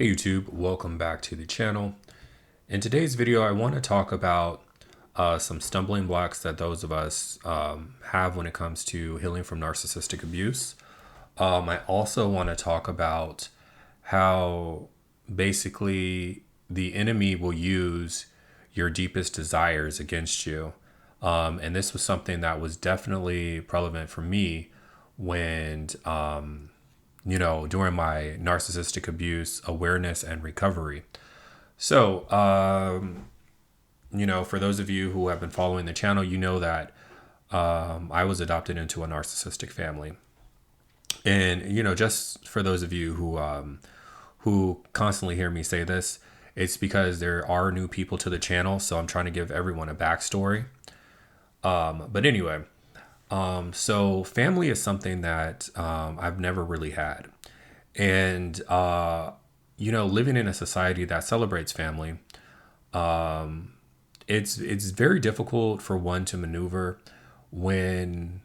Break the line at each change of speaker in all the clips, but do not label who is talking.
Hey YouTube, welcome back to the channel. In today's video, I want to talk about some stumbling blocks that those of us have when it comes to healing from narcissistic abuse. I also want to talk about how basically the enemy will use your deepest desires against you. And this was something that was definitely relevant for me when during my narcissistic abuse awareness and recovery. So, for those of you who have been following the channel, you know that I was adopted into a narcissistic family. And, just for those of you who constantly hear me say this, it's because there are new people to the channel. So I'm trying to give everyone a backstory. But anyway, so family is something that I've never really had. And, living in a society that celebrates family, it's very difficult for one to maneuver when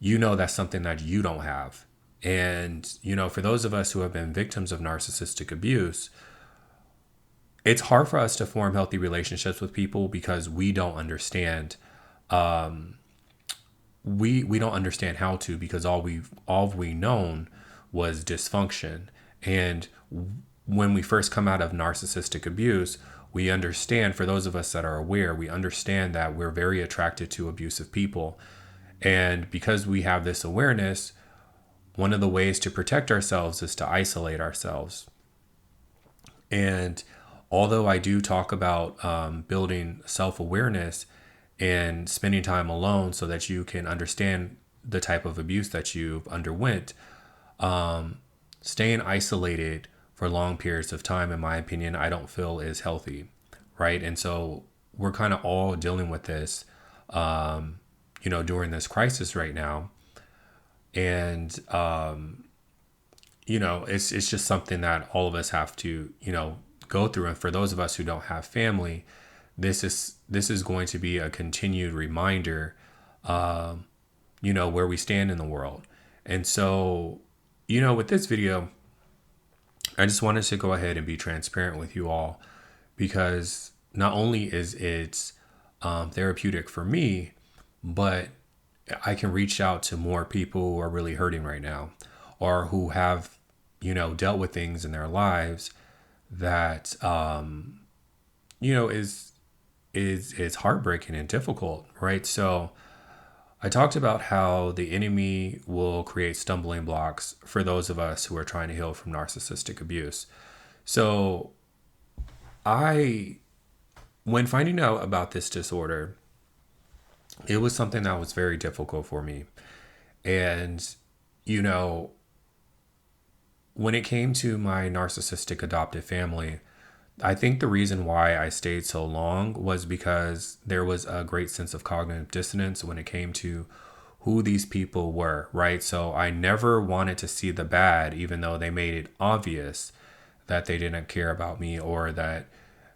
that's something that you don't have. And, for those of us who have been victims of narcissistic abuse, it's hard for us to form healthy relationships with people because we don't understand we don't understand how to, because all we known was dysfunction. And when we first come out of narcissistic abuse, we understand, for those of us that are aware, we understand that we're very attracted to abusive people. And because we have this awareness, one of the ways to protect ourselves is to isolate ourselves. And although I do talk about building self-awareness and spending time alone so that you can understand the type of abuse that you've underwent, staying isolated for long periods of time, in my opinion, I don't feel is healthy, right? And so we're kind of all dealing with this, during this crisis right now. And, it's just something that all of us have to, go through. And for those of us who don't have family, this is going to be a continued reminder, where we stand in the world. And so, with this video, I just wanted to go ahead and be transparent with you all, because not only is it therapeutic for me, but I can reach out to more people who are really hurting right now, or who have, dealt with things in their lives that, is heartbreaking and difficult, right? So I talked about how the enemy will create stumbling blocks for those of us who are trying to heal from narcissistic abuse. So when finding out about this disorder, it was something that was very difficult for me. And, when it came to my narcissistic adoptive family, I think the reason why I stayed so long was because there was a great sense of cognitive dissonance when it came to who these people were, right? So I never wanted to see the bad, even though they made it obvious that they didn't care about me or that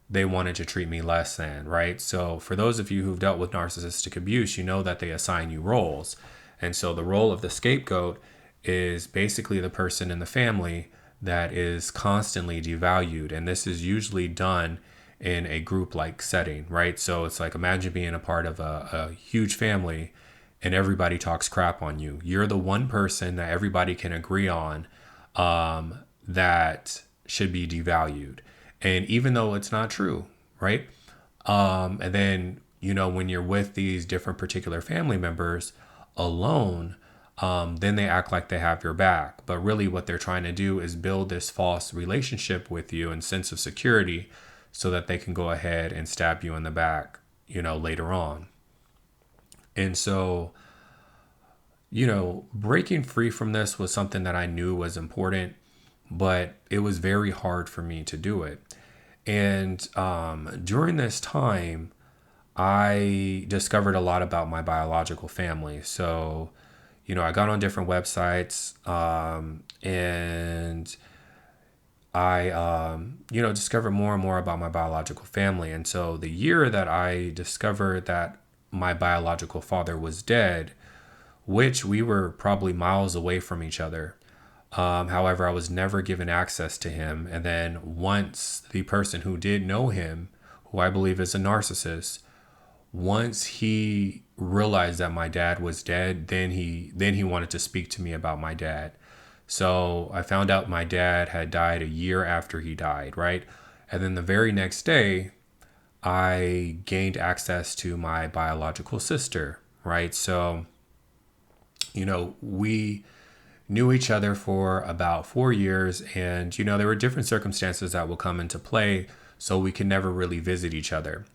they wanted to treat me less than, right? So for those of you who've dealt with narcissistic abuse, you know that they assign you roles. And so the role of the scapegoat is basically the person in the family that is constantly devalued. And this is usually done in a group-like setting, right? So it's like, imagine being a part of a huge family and everybody talks crap on you. You're the one person that everybody can agree on that should be devalued. And even though it's not true, right? And then, when you're with these different particular family members alone, then they act like they have your back. But really what they're trying to do is build this false relationship with you and sense of security so that they can go ahead and stab you in the back, later on. And so, breaking free from this was something that I knew was important, but it was very hard for me to do it. And during this time, I discovered a lot about my biological family. So, I got on different websites and I, discovered more and more about my biological family. And so the year that I discovered that my biological father was dead, which we were probably miles away from each other, However, I was never given access to him. And then once the person who did know him, who I believe is a narcissist, once he realized that my dad was dead, then he wanted to speak to me about my dad. So I found out my dad had died a year after he died, right? And then the very next day, I gained access to my biological sister, right? So, we knew each other for about 4 years, and, there were different circumstances that will come into play. So we could never really visit each other.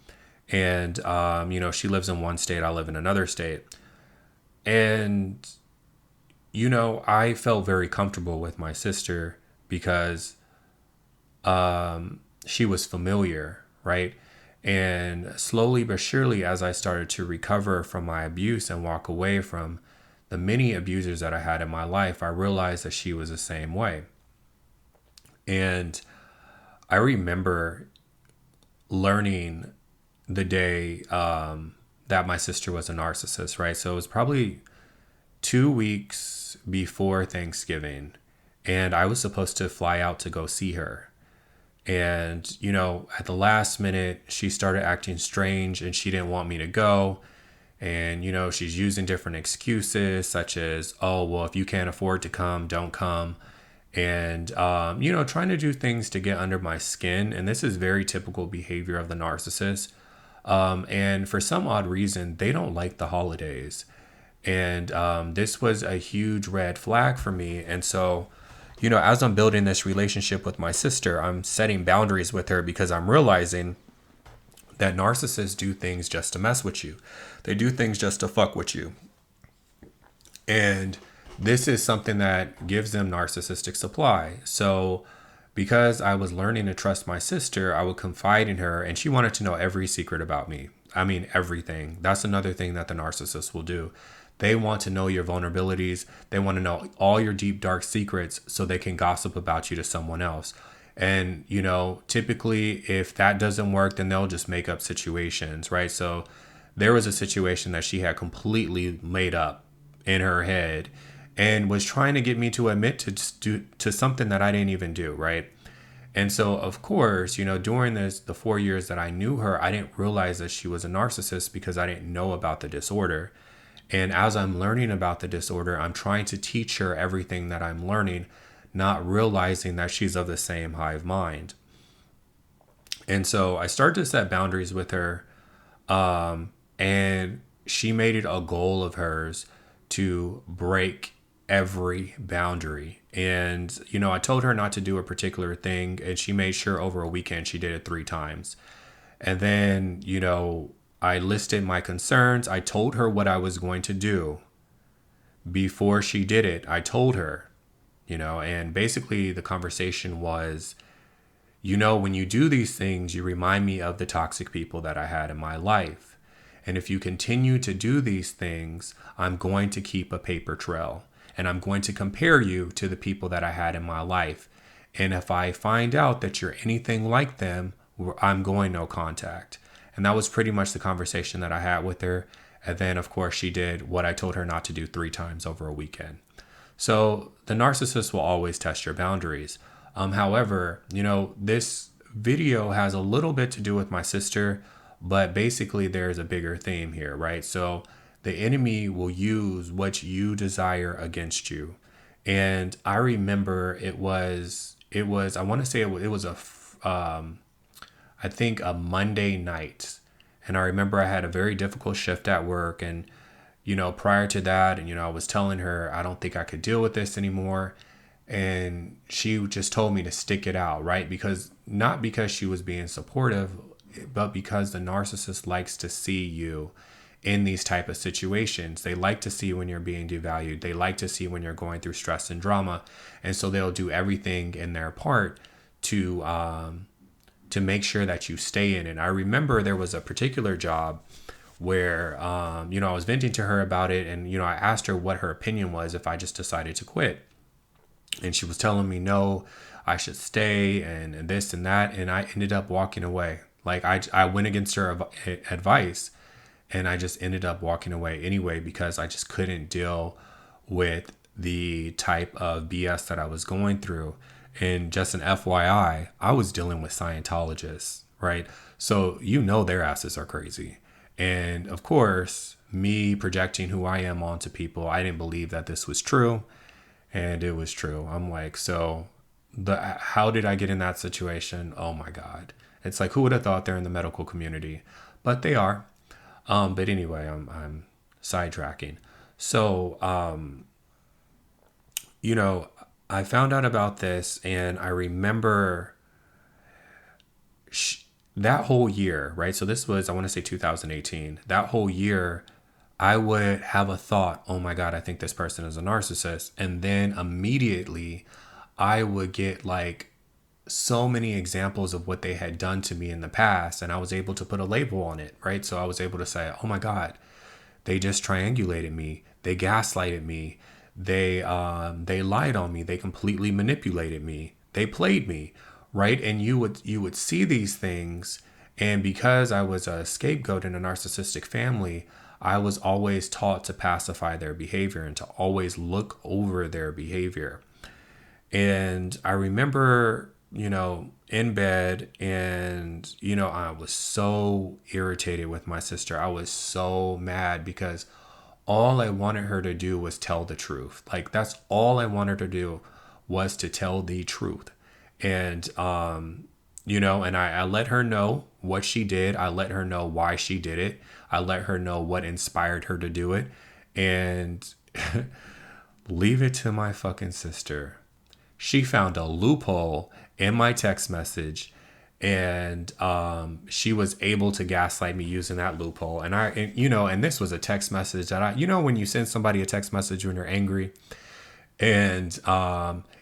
And, she lives in one state, I live in another state. And, I felt very comfortable with my sister because she was familiar, right? And slowly but surely, as I started to recover from my abuse and walk away from the many abusers that I had in my life, I realized that she was the same way. And I remember learning the day that my sister was a narcissist, right? So it was probably 2 weeks before Thanksgiving, and I was supposed to fly out to go see her. And, at the last minute, she started acting strange and she didn't want me to go. And, she's using different excuses such as, oh, well, if you can't afford to come, don't come. And, trying to do things to get under my skin. And this is very typical behavior of the narcissist. And for some odd reason, they don't like the holidays. And this was a huge red flag for me. And so, as I'm building this relationship with my sister, I'm setting boundaries with her because I'm realizing that narcissists do things just to mess with you. They do things just to fuck with you. And this is something that gives them narcissistic supply. So because I was learning to trust my sister, I would confide in her, and she wanted to know every secret about me. I mean, everything. That's another thing that the narcissist will do. They want to know your vulnerabilities. They want to know all your deep, dark secrets so they can gossip about you to someone else. And, typically if that doesn't work, then they'll just make up situations, right? So there was a situation that she had completely made up in her head and was trying to get me to admit to something that I didn't even do, right? And so, of course, during the 4 years that I knew her, I didn't realize that she was a narcissist because I didn't know about the disorder. And as I'm learning about the disorder, I'm trying to teach her everything that I'm learning, not realizing that she's of the same hive mind. And so I started to set boundaries with her. And she made it a goal of hers to break every boundary. And, I told her not to do a particular thing, and she made sure over a weekend she did it 3 times. And then, I listed my concerns. I told her what I was going to do before she did it. I told her, and basically the conversation was, when you do these things, you remind me of the toxic people that I had in my life. And if you continue to do these things, I'm going to keep a paper trail, and I'm going to compare you to the people that I had in my life. And if I find out that you're anything like them, I'm going no contact. And that was pretty much the conversation that I had with her. And then, of course, she did what I told her not to do 3 times over a weekend. So the narcissist will always test your boundaries. However, this video has a little bit to do with my sister, but basically there's a bigger theme here, right? So the enemy will use what you desire against you. And I remember it was I want to say it was I think a Monday night. And I remember I had a very difficult shift at work. And, prior to that, and, I was telling her, I don't think I could deal with this anymore. And she just told me to stick it out, right? Not because she was being supportive, but because the narcissist likes to see you in these type of situations. They like to see when you're being devalued. They like to see when you're going through stress and drama. And so they'll do everything in their part to make sure that you stay in it. I remember there was a particular job where, I was venting to her about it. And, I asked her what her opinion was if I just decided to quit. And she was telling me, no, I should stay and this and that. And I ended up walking away. Like I went against her advice, and I just ended up walking away anyway, because I just couldn't deal with the type of BS that I was going through. And just an FYI, I was dealing with Scientologists, right? So their asses are crazy. And of course, me projecting who I am onto people, I didn't believe that this was true. And it was true. I'm like, so how did I get in that situation? Oh my God. It's like, who would have thought they're in the medical community? But they are. But anyway, I'm sidetracking. So, I found out about this, and I remember that whole year, right? So this was, I want to say 2018. That whole year, I would have a thought, oh my God, I think this person is a narcissist. And then immediately I would get like so many examples of what they had done to me in the past. And I was able to put a label on it, right? So I was able to say, oh my God, they just triangulated me. They gaslighted me. They lied on me. They completely manipulated me. They played me, right? And you would see these things. And because I was a scapegoat in a narcissistic family, I was always taught to pacify their behavior and to always look over their behavior. And I remember, in bed, and, I was so irritated with my sister. I was so mad because all I wanted her to do was tell the truth. Like, that's all I wanted her to do, was to tell the truth. And, and I let her know what she did. I let her know why she did it. I let her know what inspired her to do it. And leave it to my fucking sister. She found a loophole in my text message, and she was able to gaslight me using that loophole. And this was a text message that when you send somebody a text message when you're angry, and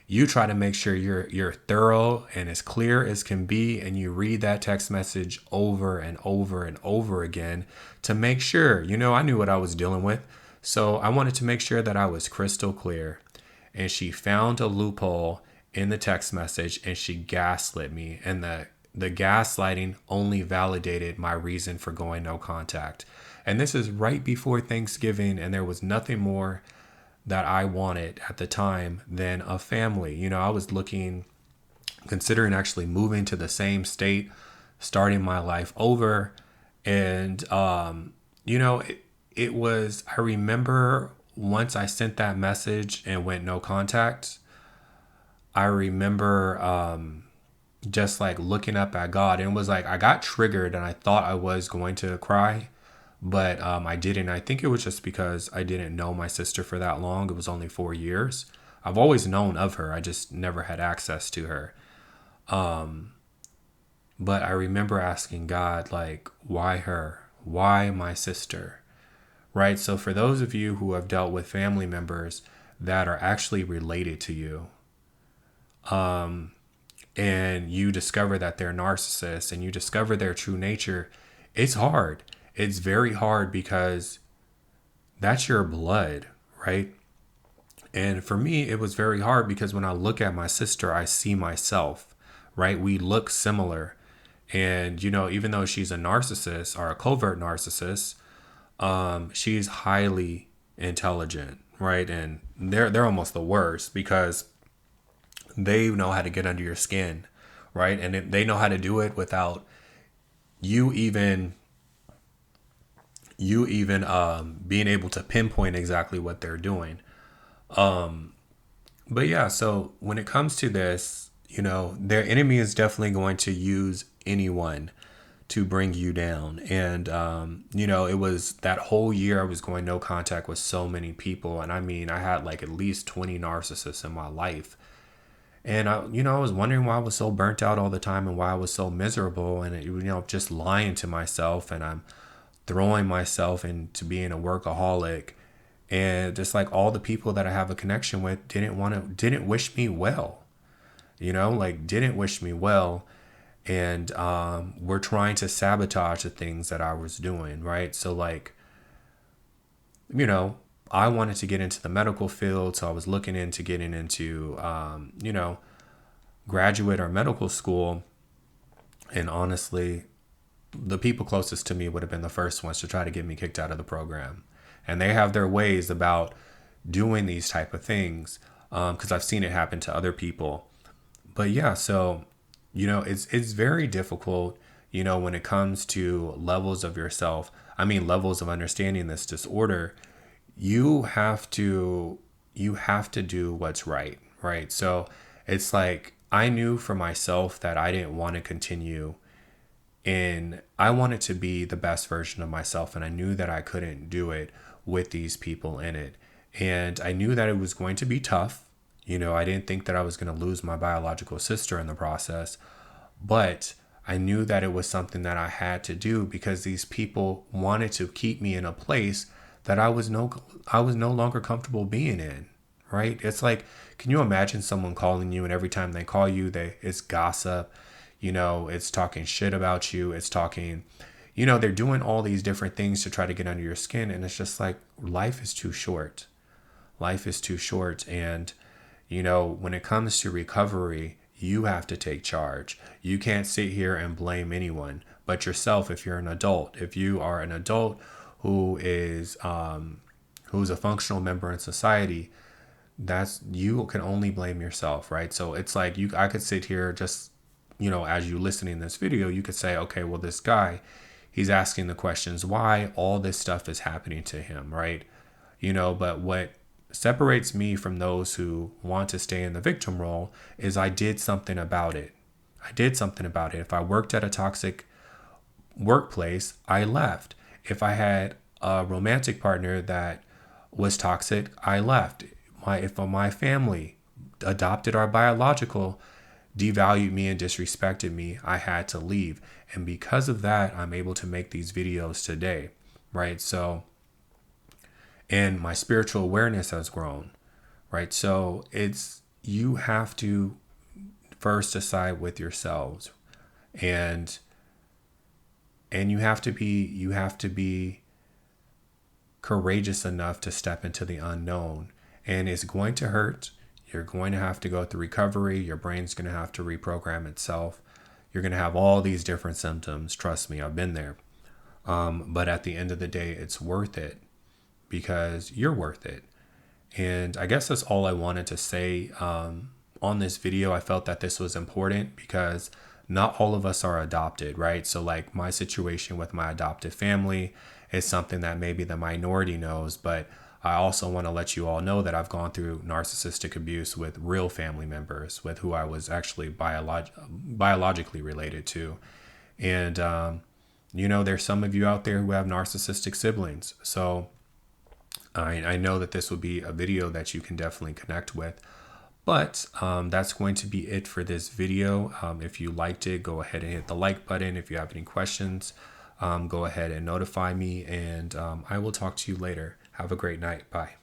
you try to make sure you're thorough and as clear as can be, and you read that text message over and over and over again to make sure, I knew what I was dealing with. So I wanted to make sure that I was crystal clear. And she found a loophole in the text message, and she gaslit me. And the gaslighting only validated my reason for going no contact. And this is right before Thanksgiving, and there was nothing more that I wanted at the time than a family. I was considering actually moving to the same state, starting my life over. And, it was, I remember once I sent that message and went no contact, I remember just like looking up at God, and it was like I got triggered and I thought I was going to cry, but I didn't. I think it was just because I didn't know my sister for that long. It was only 4 years. I've always known of her. I just never had access to her. But I remember asking God, like, why her? Why my sister? Right? So for those of you who have dealt with family members that are actually related to you, and you discover that they're narcissists and you discover their true nature, it's hard. It's very hard because that's your blood, right? And for me, it was very hard because when I look at my sister, I see myself, right? We look similar. And, even though she's a narcissist or a covert narcissist, she's highly intelligent, right? And they're almost the worst because they know how to get under your skin, right? And they know how to do it without you even being able to pinpoint exactly what they're doing. But yeah, so when it comes to this, their enemy is definitely going to use anyone to bring you down. And, it was that whole year I was going no contact with so many people. And I mean, I had like at least 20 narcissists in my life. And I was wondering why I was so burnt out all the time and why I was so miserable and, just lying to myself, and I'm throwing myself into being a workaholic. And just like all the people that I have a connection with didn't wish me well, didn't wish me well. And we're trying to sabotage the things that I was doing, right? So like, I wanted to get into the medical field, so I was looking into getting into, graduate or medical school. And honestly, the people closest to me would have been the first ones to try to get me kicked out of the program. And they have their ways about doing these type of things, because I've seen it happen to other people. But yeah, so it's very difficult, when it comes to levels of yourself. I mean, levels of understanding this disorder. You have to do what's right, right? So it's like I knew for myself that I didn't want to continue, and I wanted to be the best version of myself, and I knew that I couldn't do it with these people in it. And I knew that it was going to be tough. I didn't think that I was going to lose my biological sister in the process, but I knew that it was something that I had to do because these people wanted to keep me in a place that I was no longer comfortable being in, right? It's like, can you imagine someone calling you and every time they call you, it's gossip, it's talking shit about you, it's talking, they're doing all these different things to try to get under your skin, and it's just like life is too short. Life is too short, and when it comes to recovery, you have to take charge. You can't sit here and blame anyone but yourself. If you're an adult, if you are an adult who is who's a functional member in society, you can only blame yourself, right? So it's like I could sit here just, as you listening to this video, you could say, okay, well, this guy, he's asking the questions why all this stuff is happening to him, right? But what separates me from those who want to stay in the victim role is I did something about it. If I worked at a toxic workplace, I left. If I had a romantic partner that was toxic, I left. If my family adopted our biological, devalued me and disrespected me, I had to leave. And because of that, I'm able to make these videos today, right? So, and my spiritual awareness has grown, right? So you have to first decide with yourselves, and you have to be courageous enough to step into the unknown, and it's going to hurt. You're going to have to go through recovery. Your brain's going to have to reprogram itself. You're going to have all these different symptoms. Trust me, I've been there. But at the end of the day, it's worth it because you're worth it. And I guess that's all I wanted to say on this video. I felt that this was important because not all of us are adopted, right? So like my situation with my adopted family is something that maybe the minority knows, but I also want to let you all know that I've gone through narcissistic abuse with real family members with who I was actually biologically related to. And, there's some of you out there who have narcissistic siblings. So I know that this will be a video that you can definitely connect with. But that's going to be it for this video. If you liked it, go ahead and hit the like button. If you have any questions, go ahead and notify me, and I will talk to you later. Have a great night. Bye.